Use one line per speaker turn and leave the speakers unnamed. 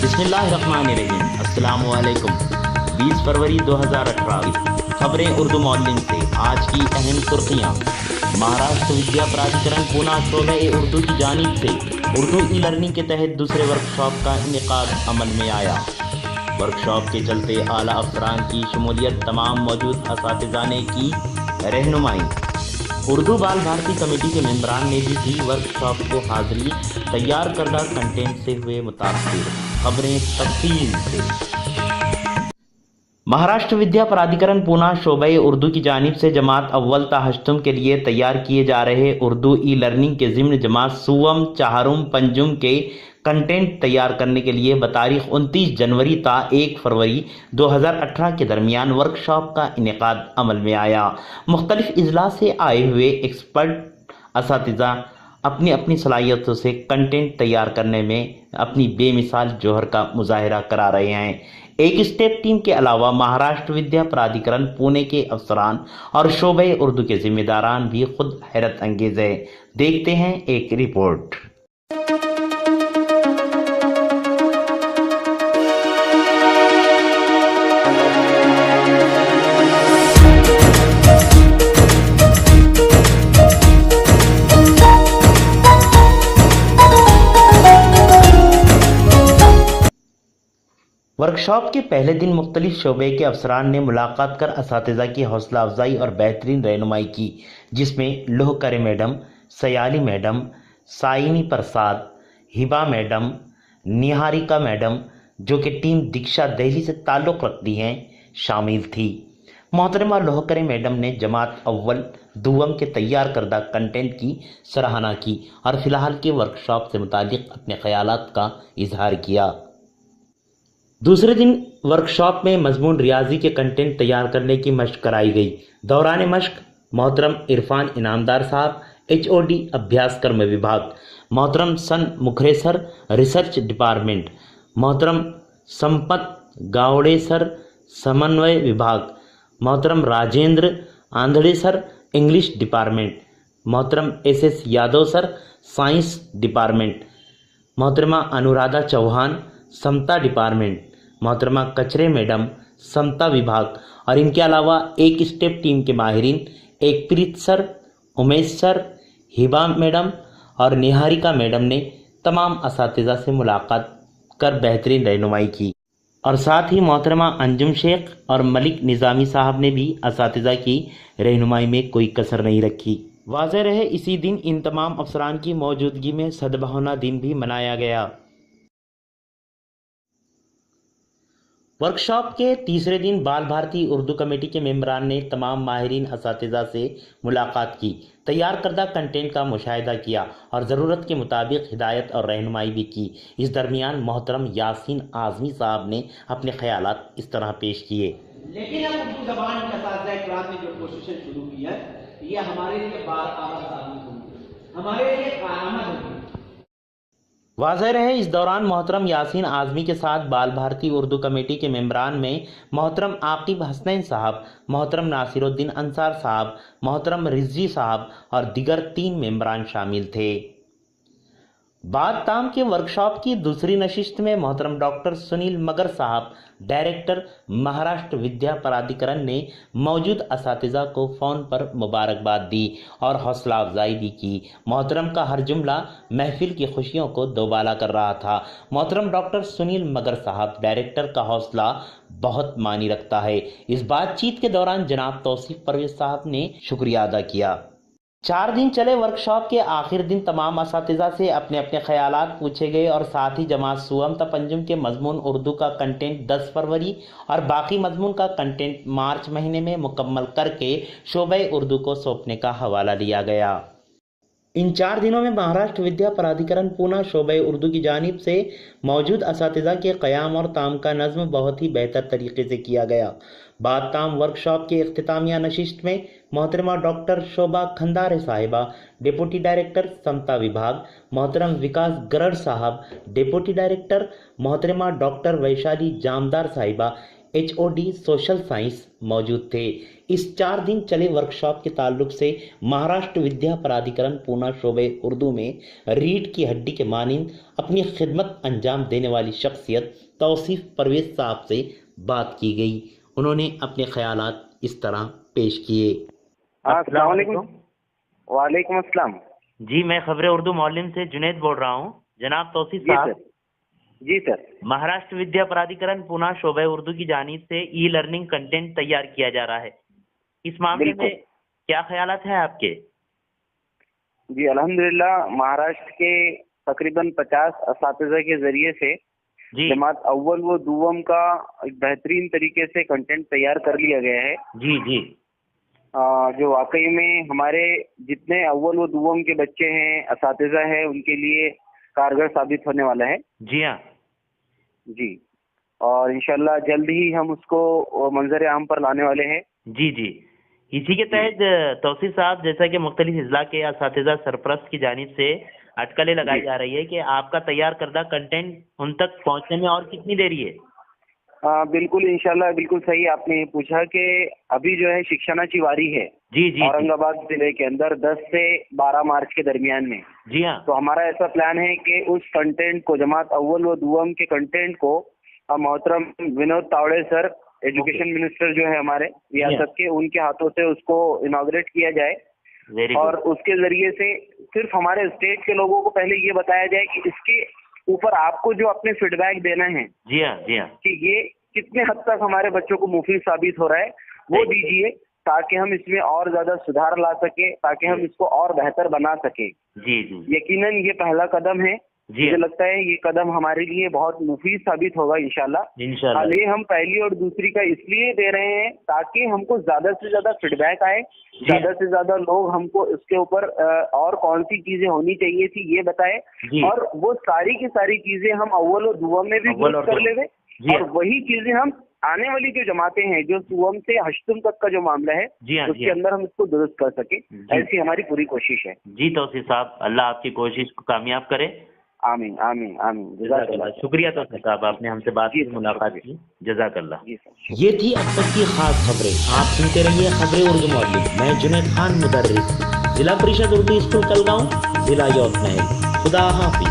बिस्मिल्लाहिर्रहमानिर्रहीम। अस्सलाम वालेकुम। 20 फरवरी 2018 खबरें उर्दू मॉडलिंग से। आज की अहम सुर्खियाँ। महाराष्ट्र विद्या प्राधिकरण पूना शोबे उर्दू की जानिब से उर्दू ई लर्निंग के तहत दूसरे वर्कशॉप का इनेकाद अमल में आया। वर्कशॉप के चलते आला अफसरान की शमूलियत, तमाम मौजूद असातिज़ा ने की रहनुमाई। उर्दू बाल भारती कमेटी के मेंबरान ने भी दी वर्कशॉप को हाजिरी। तैयार करदा कंटेंट से हुए मुतासिर। खबरें तफसील से। महाराष्ट्र विद्या प्राधिकरण पूना शोबे उर्दू की जानिब से जमात अव्वल ता हश्तम के लिए तैयार किए जा रहे उर्दू ई लर्निंग के ज़िम्न जमात सुवम, चाहरुम, पंजुम के कंटेंट तैयार करने के लिए बतारीख 29 जनवरी ता 1 फरवरी 2018 के दरमियान वर्कशॉप का इनेकाद अमल में आया। मुख्तलिफ अजला से आए हुए एक्सपर्ट असातिज़ा अपनी अपनी सलाहियतों से कंटेंट तैयार करने में अपनी बेमिसाल जौहर का मुजाहरा करा रहे हैं। एक स्टेप टीम के अलावा महाराष्ट्र विद्या प्राधिकरण पुणे के अफसरान और शोबे उर्दू के जिम्मेदारान भी खुद हैरत अंगेज है। देखते हैं एक रिपोर्ट। वर्कशॉप के पहले दिन मुख्तलिफ शोबे के अफसरान ने मुलाकात कर असातिज़ा की हौसला अफजाई और बेहतरीन रहनुमाई की, जिसमें लोहकरे मैडम, सयाली मैडम, साइनी प्रसाद, हिबा मैडम, निहारिका मैडम, जो कि टीम दीक्षा दिल्ली से ताल्लुक़ रखती हैं, शामिल थी। मोहतरमा लोहकरे मैडम ने जमात अव्वल दुवम के तैयार करदा कंटेंट की सराहना की और फ़िलहाल के वर्कशॉप से मुतालिक अपने ख़यालात का इजहार किया। दूसरे दिन वर्कशॉप में मजमून रियाजी के कंटेंट तैयार करने की मशक कराई गई। दौरान मशक मोहतरम इरफान इनामदार साहब, HOD अभ्यासक्रम विभाग, मोहतरम सन मुखरेसर रिसर्च डिपार्टमेंट, मोहतरम संपत गावड़े सर समन्वय विभाग, मोहतरम राजेंद्र आंधड़े सर इंग्लिश डिपार्टमेंट, मोहतरम SS Yadav sir science department, मोहतरमा अनुराधा चौहान समता डिपार्टमेंट, मोहतरमा कचरे मैडम समता विभाग और इनके अलावा एक स्टेप टीम के माहिरीन एक Preet sir, Umesh sir, Hiba madam और निहारिका मैडम ने तमाम असातिज़ा से मुलाकात कर बेहतरीन रहनुमाई की और साथ ही मोहतरमा अंजुम शेख और मलिक निज़ामी साहब ने भी असातिज़ा की रहनुमाई में कोई कसर नहीं रखी। वाज़ेह रहे इसी दिन इन तमाम अफसरान की मौजूदगी में सद्भावना दिन भी मनाया गया। वर्कशॉप के तीसरे दिन बाल भारती उर्दू कमेटी के मेंबरान ने तमाम माहिरीन असातिज़ा से मुलाकात की, तैयार करदा कंटेंट का मुशाहिदा किया और ज़रूरत के मुताबिक हिदायत और रहनुमाई भी की। इस दरमियान मोहतरम यासीन आज़मी साहब ने अपने ख़यालात इस तरह पेश किए।
लेकिन अब उर्दू ज़बान के असातिज़ा इकराम ने जो कोशिशें शुरू की है, ये हमारे लिए बारआमद साबित होंगी, हमारे लिए कारआमद होंगी।
वाज़ेह रहे इस दौरान मोहतरम यासीन आज़मी के साथ बाल भारती उर्दू कमेटी के मेंबरान में मोहतरम आकिब हसनैन साहब, मोहतरम नासिरुद्दीन अंसार साहब, मोहतरम रिजवी साहब और दिगर 3 मेंबरान शामिल थे। बाद ताम के वर्कशॉप की दूसरी नशिस्त में मोहतरम डॉक्टर सुनील मगर साहब, डायरेक्टर महाराष्ट्र विद्या प्राधिकरण ने मौजूद असातिज़ा को फ़ोन पर मुबारकबाद दी और हौसला अफजाई भी की। मोहतरम का हर जुमला महफिल की खुशियों को दोबाला कर रहा था। मोहतरम डॉक्टर सुनील मगर साहब, डायरेक्टर का हौसला बहुत मानी रखता है। इस बातचीत के दौरान जनाब तौसीफ परवेज साहब ने शुक्रिया अदा किया। 4 दिन चले वर्कशॉप के आखिर दिन तमाम असातिज़ा से अपने अपने ख़यालात पूछे गए और साथ ही जमात सुवम ता पंजुम के मजमून उर्दू का कंटेंट 10 फरवरी और बाकी मजमून का कंटेंट मार्च महीने में मुकम्मल करके शोबे उर्दू को सौंपने का हवाला लिया गया। इन 4 दिनों में महाराष्ट्र विद्या प्राधिकरण पूना शोबे उर्दू की जानिब से मौजूद असातिज़ा के क़याम और ताम का नज़्म बहुत ही बेहतर तरीके से किया गया। बाद ताम वर्कशॉप के इख्तितामिया नशिस्त में मोहतरमा डॉक्टर शोभा खंदारे साहिबा, डिप्टी डायरेक्टर समता विभाग, मोहतरम विकास गरड़ साहब, डिप्टी डायरेक्टर, मोहतरमा डॉक्टर वैशाली जामदार साहिबा, HOD सोशल साइंस मौजूद थे। इस 4 दिन चले वर्कशॉप के ताल्लुक से महाराष्ट्र विद्या प्राधिकरण पूना शोबे उर्दू में रीढ़ की हड्डी के मानिंद अपनी खिदमत अंजाम देने वाली शख्सियत तौसीफ परवेज साहब से बात की गई। उन्होंने अपने ख्यालात इस तरह पेश किए।
अस्सलाम वालेकुम। वालेकुम अस्सलाम।
जी, मैं खबरें उर्दू मौलिम से जुनैद बोल रहा हूँ। जनाब तौसीफ साहब,
जी सर।
महाराष्ट्र विद्या प्राधिकरण पुणे शोबे उर्दू की जानिब से ई लर्निंग कंटेंट तैयार किया जा रहा है। इस मामले में क्या ख्यालात हैं आपके?
जी अल्हम्दुलिल्लाह, महाराष्ट्र के तकरीबन 50 असातिज़ा के जरिए से
जी
जमात अव्वल व दुवम का एक बेहतरीन तरीके से कंटेंट तैयार कर लिया गया है।
जी जी
जो वाकई में हमारे जितने अव्वल व दुवम के बच्चे हैं, असातिज़ा हैं, उनके लिए कारगर साबित होने वाला है।
जी हाँ
जी, और इंशाल्लाह जल्द ही हम उसको मंजर आम पर लाने वाले हैं।
जी जी इसी के तहत तौसीफ साहब, जैसा कि मुख्तलिफ अजला के असातिज़ा सरपरस्त की जानिब से अटकलें लगाई जा रही है कि आपका तैयार करदा कंटेंट उन तक पहुंचने में और कितनी देरी है?
बिल्कुल इंशाल्लाह, बिल्कुल सही आपने ये पूछा कि अभी जो है शिक्षणाची वारी है
जी जी
औरंगाबाद जिले के अंदर 10 से 12 मार्च के दरमियान में।
जी हाँ
तो हमारा ऐसा प्लान है कि उस कंटेंट को, जमात अव्वल व दुवम के कंटेंट को, मोहतरम Vinod Tawde sir, education minister जो है हमारे रियासत के, उनके हाथों से उसको इनॉग्रेट किया जाए और उसके जरिए से सिर्फ हमारे स्टेट के लोगों को पहले ये बताया जाए कि इसके ऊपर आपको जो अपने फीडबैक देना है
जी हाँ जी हाँ
कि ये कितने हद तक हमारे बच्चों को मुफीद साबित हो रहा है, वो दीजिए, ताकि हम इसमें और ज्यादा सुधार ला सके, ताकि हम इसको और बेहतर बना सके।
जी जी
यकीनन ये पहला कदम है। मुझे लगता है ये कदम हमारे लिए बहुत मुफीद साबित होगा इंशाल्लाह।
इंशाल्लाह।
ये हम पहली और दूसरी का इसलिए दे रहे हैं ताकि हमको ज्यादा से ज्यादा फीडबैक आए, ज्यादा से ज्यादा लोग हमको इसके ऊपर और कौन सी चीजें होनी चाहिए थी ये बताए, और वो सारी की सारी चीजें हम अव्वल और दुवम में भी दुरुस्त कर लेवे, और वही चीजें हम आने वाली जो जमातें हैं, जो सुवम से हश्तुम तक का जो मामला है, उसके अंदर हम इसको दुरुस्त कर सके। ऐसी हमारी पूरी कोशिश है।
जी तौसीफ साहब, अल्लाह आपकी कोशिश को कामयाब करे।
आमीन आमीन आमीन। जज़ाकल्लाह।
शुक्रिया तौसीफ साहब, आपने हमसे बात की, मुलाकात की। जज़ाकल्लाह।
जी सर।
ये थी अब तक की खास खबरें। आप सुनते रहिए खबरें उर्दू मौलिम। मैं जुनैद खान मुदर्रिस, जिला परिषद उर्दू स्कूल कलगांव, जिला यवतमाल। खुदा हाफिज।